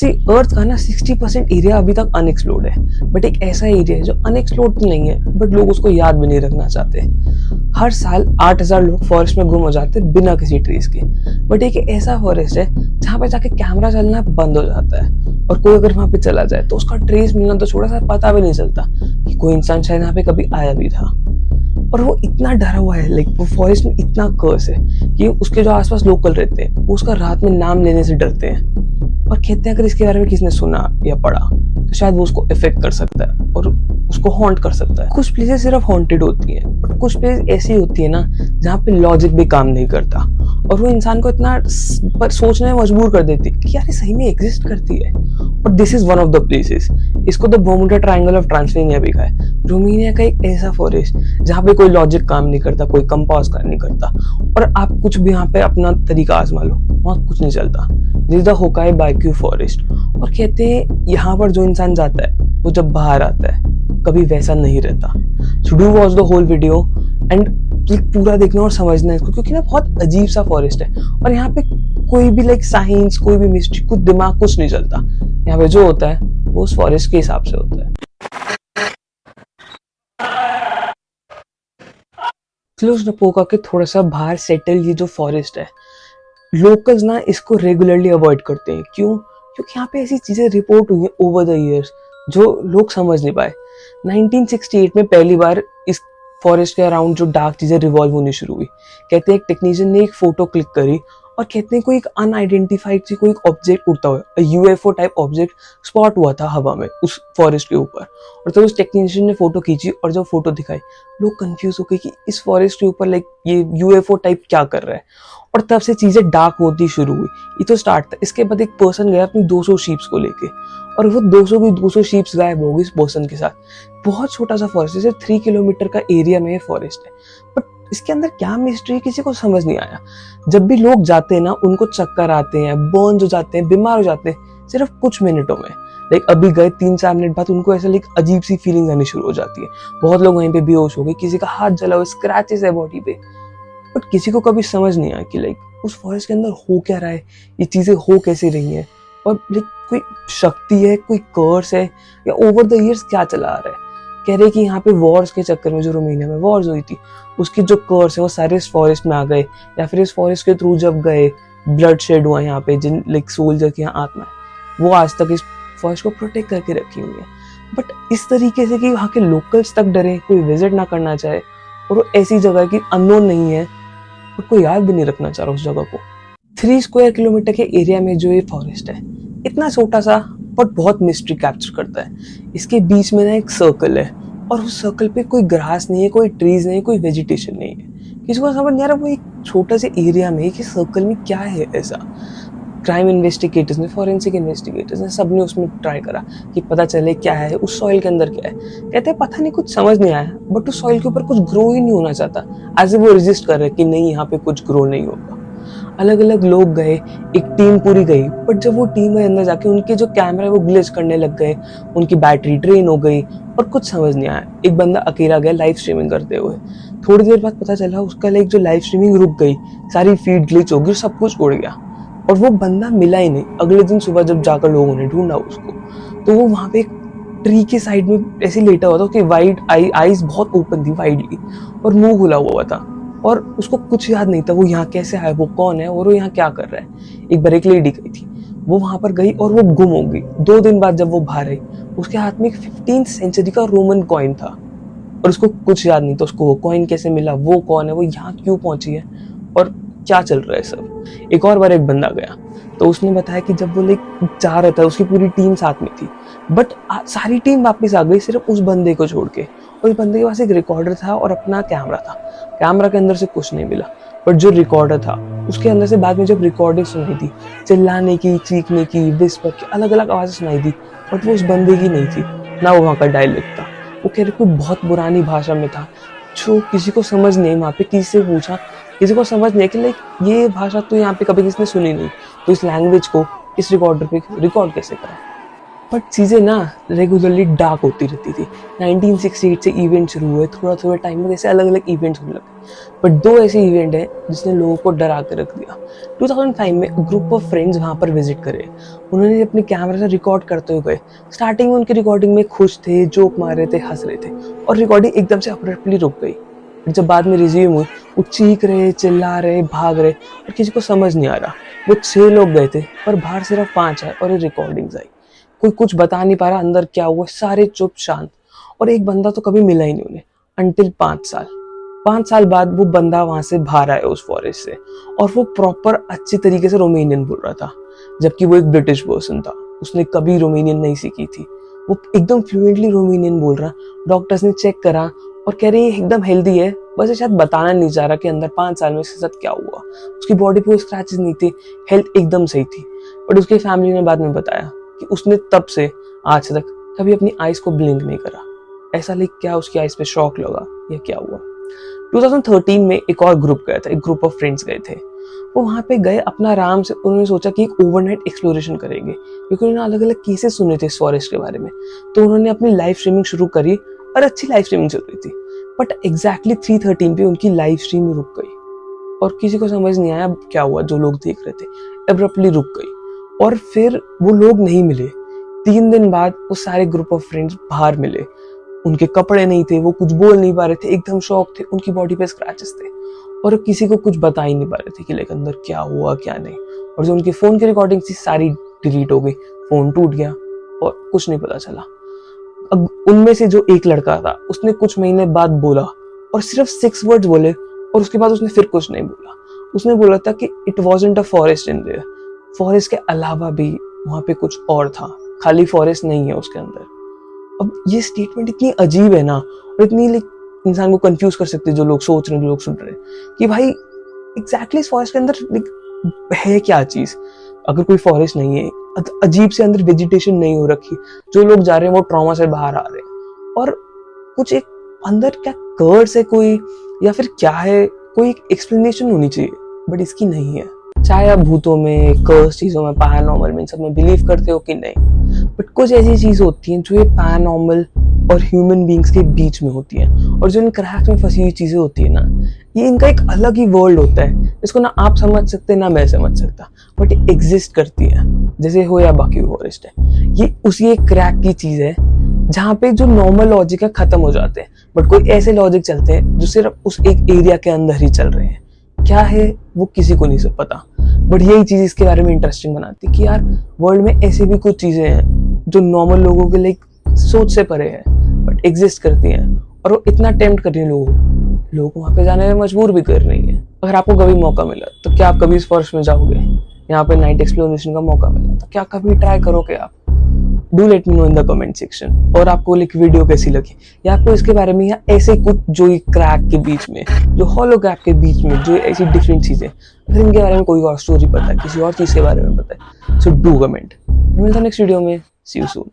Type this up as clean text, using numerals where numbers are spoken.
सी अर्थ का ना 60% एरिया अभी तक अनएक्सप्लोर्ड है, बट एक ऐसा एरिया है जो अनएक्सप्लोर्ड तो नहीं है बट लोग उसको याद भी नहीं रखना चाहते। हर साल 8,000 लोग फॉरेस्ट में गुम हो जाते हैं बिना किसी ट्रीज के। बट एक ऐसा फॉरेस्ट है जहाँ पे जाके कैमरा चलना बंद हो जाता है, और कोई अगर वहां पे चला जाए तो उसका ट्रेस मिलना तो छोटा सा पता भी नहीं चलता कि कोई इंसान शायद यहाँ पे कभी आया भी था। और वो इतना डरा हुआ है, लाइक वो फॉरेस्ट में इतना कर्स है कि उसके जो आसपास लोकल रहते हैं वो उसका रात में नाम लेने से डरते हैं, और कहते हैं अगर इसके बारे में किसी ने सुना या पढ़ा तो शायद वो उसको इफेक्ट कर सकता है और उसको हॉन्ट कर सकता है। कुछ प्लेसेस सिर्फ हॉन्टेड होती हैं, बट कुछ प्लेस ऐसी होती है ना जहाँ पे लॉजिक भी काम नहीं करता, और वो इंसान को इतना पर सोचने में मजबूर कर देती है कि यार ये सही में एग्जिस्ट करती है। और this is one of the places. इसको the Bermuda Triangle of Transylvania भी कहा है। रोमानिया का एक ऐसा फॉरेस्ट जहाँ पे कोई लॉजिक काम नहीं करता, कोई कंपास काम नहीं करता, और आप कुछ भी यहाँ पे अपना तरीका आजमा लो, वहाँ कुछ नहीं चलता। This is the Hoia Baciu forest. और कहते हैं यहाँ पर जो इंसान जाता है वो जब बाहर आता है कभी वैसा नहीं रहता। So do watch the whole video and पूरा देखना और समझना है इसको, क्योंकि ना बहुत अजीब सा फॉरेस्ट है, और यहाँ पे कोई भी लाइक साइंस, कोई भी मिस्ट्री, कुछ दिमाग कुछ नहीं चलता। यहाँ पे जो होता है वो उस फॉरेस्ट के हिसाब से होता है। क्लूज नपोका के थोड़ा सा बाहर सेटल ये जो फॉरेस्ट है, लोकल्स ना इसको रेगुलरली अवॉइड करते हैं। क्यों? क्योंकि यहाँ पे ऐसी चीजें रिपोर्ट हुई हैं ओवर द इयर्स जो लोग समझ नहीं पाए। 1968 में पहली बार इस फॉरेस्ट के अराउंड जो डार्क चीजें रिवॉल्व होनी शुरू हुई। कहते हैं एक टेक्नीशियन ने एक फोटो क्लिक करी और कहते हैं कोई एक अनआइडेंटिफाइड सी कोई एक ऑब्जेक्ट उड़ता हुआ, यूएफओ टाइप ऑब्जेक्ट स्पॉट हुआ था हवा में उस फॉरेस्ट के ऊपर। और तो उस टेक्नीशियन ने फोटो खींची और जब फोटो दिखाई लोग कंफ्यूज हो गए कि इस फॉरेस्ट के ऊपर लाइक ये यूएफओ टाइप क्या कर रहा है। और तब से चीजें डार्क होती शुरू हुई। ये तो स्टार्ट था। इसके बाद एक पर्सन गया अपनी 200 शीप्स को लेके, और वो 200 की 200 शीप्स गायब हो गई इस पर्सन के साथ। बहुत छोटा सा फॉरेस्ट है, 3 किलोमीटर का एरिया में ये फॉरेस्ट है, बट इसके अंदर क्या मिस्ट्री है किसी को समझ नहीं आया। जब भी लोग जाते हैं ना उनको चक्कर आते हैं, बर्न हो जाते हैं, बीमार हो जाते हैं सिर्फ कुछ मिनटों में। लाइक अभी गए 3-4 मिनट बाद उनको ऐसा लाइक अजीब सी फीलिंग आनी शुरू हो जाती है। बहुत लोग वहीं पे बेहोश हो गए, किसी का हाथ जला हुआ, स्क्रैचेस है बॉडी पे, बट किसी को कभी समझ नहीं आया कि लाइक उस फॉरेस्ट के अंदर हो क्या रहा है, ये चीजें हो कैसे रही हैं, और लाइक कोई शक्ति है, कोई कर्स है, या ओवर द इयर्स क्या चला आ रहा है। कह रहे कि यहाँ पे वॉर्स के चक्कर में जो रोमानिया में वॉर्स हुई थी उसकी जो कर्स है वो सारे इस फॉरेस्ट में आ गए, या फिर इस फॉरेस्ट के थ्रू जब गए ब्लड शेड हुआ यहाँ पे, जिन लाइक सोल्जर की यहाँ आत्मा है वो आज तक इस फॉरेस्ट को प्रोटेक्ट करके रखी हुई है। बट इस तरीके से कि वहाँ के लोकल्स तक डरे, कोई विजिट ना करना चाहे, और वो ऐसी जगह की अननोन नहीं है और कोई याद भी नहीं रखना चाह रहा उस जगह को। 3 स्क्वायर किलोमीटर के एरिया में जो ये फॉरेस्ट है इतना छोटा सा बट बहुत मिस्ट्री कैप्चर करता है। इसके बीच में ना एक सर्कल है, और उस सर्कल पे कोई ग्रास नहीं है, कोई ट्रीज नहीं है, कोई वेजिटेशन नहीं है। किसी को समझ नहीं आ रहा वो एक छोटे से एरिया में कि सर्कल में क्या है ऐसा। क्राइम इन्वेस्टिगेटर्स ने, फॉरेंसिक इन्वेस्टिगेटर्स ने, सबने उसमें ट्राई करा कि पता चले क्या है उस सॉइल के अंदर क्या है। कहते हैं पता नहीं कुछ समझ नहीं आया, बट उस सॉइल के ऊपर कुछ ग्रो ही नहीं होना चाहता। एज वो रेजिस्ट कर रहे कि नहीं यहाँ पे कुछ ग्रो नहीं होगा। अलग अलग लोग गए, एक टीम पूरी गई, बट जब वो टीम के अंदर जाके उनके जो कैमरा है वो ग्लिच करने लग गए, उनकी बैटरी ड्रेन हो गई और कुछ समझ नहीं आया। एक बंदा अकेला गया लाइव स्ट्रीमिंग करते हुए, थोड़ी देर बाद पता चला उसका लाइक जो लाइव स्ट्रीमिंग रुक गई, सारी फीड ग्लिच हो गई, सब कुछ उड़ गया और वो बंदा मिला ही नहीं। अगले दिन सुबह जब जाकर लोगों ने ढूंढा उसको तो वो वहां पे एक ट्री के साइड में ऐसे लेटा हुआ था, उसकी वाइड आईज बहुत ओपन थी वाइडली, और मुंह खुला हुआ था, और उसको कुछ याद नहीं था वो यहाँ कैसे आया, वो कौन है और वो यहाँ क्या कर रहा है। एक बार एक लेडी गई थी, वो वहां पर गई और वो गुम हो गई। 2 दिन बाद जब वो बाहर आई उसके हाथ में एक 15th सेंचुरी का रोमन कॉइन था, और उसको कुछ याद नहीं था उसको वो कॉइन कैसे मिला, वो कौन है, वो यहाँ क्यों पहुंची है, और क्या चल रहा है सब। एक और बार एक बंदा गया तो उसने बताया कि जब वो लाइक जा रहा था उसकी पूरी टीम साथ में थी, बट सारी टीम वापस आ गई सिर्फ उस बंदे को छोड़ के। उस बंदे के पास एक रिकॉर्डर था और अपना कैमरा था। कैमरा के अंदर से कुछ नहीं मिला, बट जो रिकॉर्डर था उसके अंदर से बाद में जब रिकॉर्डिंग सुनाई थी, चिल्लाने की, चीखने की, विस्पर की, अलग अलग आवाजें सुनाई थी, बट वो उस बंदे की नहीं थी, ना वो वहाँ का डायलेक्ट था। वो कह रहे कोई बहुत पुरानी भाषा में था जो किसी को समझ नहीं। वहाँ पे किसी से पूछा, किसी को समझ नहीं कि लाइक ये भाषा तो यहाँ पे कभी किसी ने सुनी नहीं, तो इस लैंग्वेज को इस रिकॉर्डर पे रिकॉर्ड कैसे करा। बट चीज़ें ना रेगुलरली डार्क होती रहती थी। 1968 से इवेंट शुरू हुए, थोड़ा थोड़ा टाइम में ऐसे अलग अलग इवेंट्स होने लगे। बट दो ऐसे इवेंट हैं जिसने लोगों को डरा के रख दिया। 2005 में ग्रुप ऑफ फ्रेंड्स वहाँ पर विजिट करे। उन्होंने अपने कैमरा से रिकॉर्ड करते हुए गए। स्टार्टिंग में उनकी रिकॉर्डिंग में खुश थे, जोक मार रहे थे, हंस रहे थे, और रिकॉर्डिंग एकदम से अब्रप्टली रुक गई। जब बाद में रिज्यूम हुई, वो चीख रहे, चिल्ला रहे, भाग रहे, और किसी को समझ नहीं आ रहा। वो 6 लोग गए थे पर बाहर सिर्फ 5 आए और ये रिकॉर्डिंग्स आई। कोई कुछ बता नहीं पा रहा अंदर क्या हुआ, सारे चुप शांत। और एक बंदा तो कभी मिला ही नहीं उन्हें अंटिल 5 साल बाद वो बंदा वहां से बाहर आया उस फॉरेस्ट से, और वो प्रॉपर अच्छी तरीके से रोमेनियन बोल रहा था, जबकि वो एक ब्रिटिश पर्सन था। उसने कभी रोमेनियन नहीं सीखी थी। वो एकदम फ्लुएंटली रोमेनियन बोल रहा। डॉक्टर्स ने चेक करा और कह रहे ये एकदम हेल्दी है, बस ये शायद बताना नहीं चाह रहा कि अंदर 5 साल में इसके साथ क्या हुआ। उसकी बॉडी पे कोई स्क्रैचेस नहीं थे, हेल्थ एकदम सही थी। बट उसकी फैमिली ने बाद में बताया कि उसने तब से आज तक कभी अपनी आइज को ब्लिंक नहीं करा। ऐसा लाइक क्या उसकी आइज पे शॉक लगा या क्या हुआ। 2013 में एक और ग्रुप गया था, एक ग्रुप ऑफ फ्रेंड्स गए थे। वो वहाँ पे गए अपना आराम से। उन्होंने सोचा कि एक ओवरनाइट एक्सप्लोरेशन करेंगे, क्योंकि उन्होंने अलग अलग केसेस सुने थे इस फॉरेस्ट के बारे में। तो उन्होंने अपनी लाइव स्ट्रीमिंग शुरू करी और अच्छी लाइव स्ट्रीमिंग चल रही थी। बट एग्जैक्टली 3:13 पे उनकी लाइव स्ट्रीम रुक गई और किसी को समझ नहीं आया क्या हुआ। जो लोग देख रहे थे एब्रप्टली रुक गई और फिर वो लोग नहीं मिले। 3 दिन बाद वो सारे ग्रुप ऑफ फ्रेंड्स बाहर मिले। उनके कपड़े नहीं थे, वो कुछ बोल नहीं पा रहे थे, एकदम शॉक थे, उनकी बॉडी पे स्क्रैचेस थे, और किसी को कुछ बता ही नहीं पा रहे थे कि लाइक अंदर क्या हुआ क्या नहीं। और जो उनके फोन की रिकॉर्डिंग थी सारी डिलीट हो गई, फोन टूट गया और कुछ नहीं पता चला। अब उनमें से जो एक लड़का था उसने कुछ महीने बाद बोला और सिर्फ 6 वर्ड्स बोले, और उसके बाद उसने फिर कुछ नहीं बोला। उसने बोला था कि it wasn't a forest in their, forest के अलावा भी वहां पे कुछ और था, खाली फॉरेस्ट नहीं है उसके अंदर। अब ये स्टेटमेंट इतनी अजीब है ना, और इतनी लाइक इंसान को कंफ्यूज कर सकती है, जो लोग सोच रहे हैं, जो लोग सुन रहे हैं कि भाई एग्जैक्टली इस फॉरेस्ट के अंदर है क्या चीज। अगर कोई फॉरेस्ट नहीं है, अजीब से अंदर वेजिटेशन नहीं हो रखी, जो लोग जा रहे हैं वो ट्रॉमा से बाहर आ रहे हैं, और कुछ एक अंदर क्या कर्स है कोई, या फिर क्या है, कोई एक एक्सप्लेनेशन होनी चाहिए, बट इसकी नहीं है। चाहे आप भूतों में, कर्स चीजों में, पैरानॉर्मल में, इन सब में बिलीव करते हो कि नहीं, बट कुछ ऐसी चीज होती हैं जो ये पैरानॉर्मल और ह्यूमन बींग्स के बीच में होती हैं, और जो इन क्रैक्स में फंसी हुई चीजें होती है ना, ये इनका एक अलग ही वर्ल्ड होता है, इसको ना आप समझ सकते ना मैं समझ सकता, बट ये एग्जिस्ट करती है। जैसे हो या बाकी फॉरेस्ट है, ये उसी एक क्रैक की चीज है जहाँ पे जो नॉर्मल लॉजिक है खत्म हो जाते हैं, बट कोई ऐसे लॉजिक चलते हैं जो सिर्फ उस एक एरिया के अंदर ही चल रहे हैं। क्या है वो किसी को नहीं सब पता, बट यही चीज इसके बारे में इंटरेस्टिंग बनाती है कि यार वर्ल्ड में ऐसी भी कुछ चीजें हैं जो नॉर्मल लोगों के लिए सोच से परे है, बट एग्जिस्ट करती हैं, और वो इतना टेम्प्ट कर रही है लोगों को वहां पे जाने में मजबूर भी कर रही है। अगर आपको कभी मौका मिला तो क्या आप कभी इस फॉरेस्ट में जाओगे? यहाँ पे नाइट एक्सप्लोरेशन का मौका मिला तो क्या कभी ट्राई करोगे आप? Do let me know in the comment section. और आपको लाइक वीडियो कैसी लगी, या आपको इसके बारे में, या ऐसे कुछ जो क्रैक के बीच में, जो हॉलो क्रैक के बीच में जो ऐसी डिफरेंट चीजें, अगर इनके बारे में कोई और स्टोरी पता है, किसी और चीज के बारे में पता है, सो डू कमेंट। मिलता है नेक्स्ट वीडियो में। सी यू सून।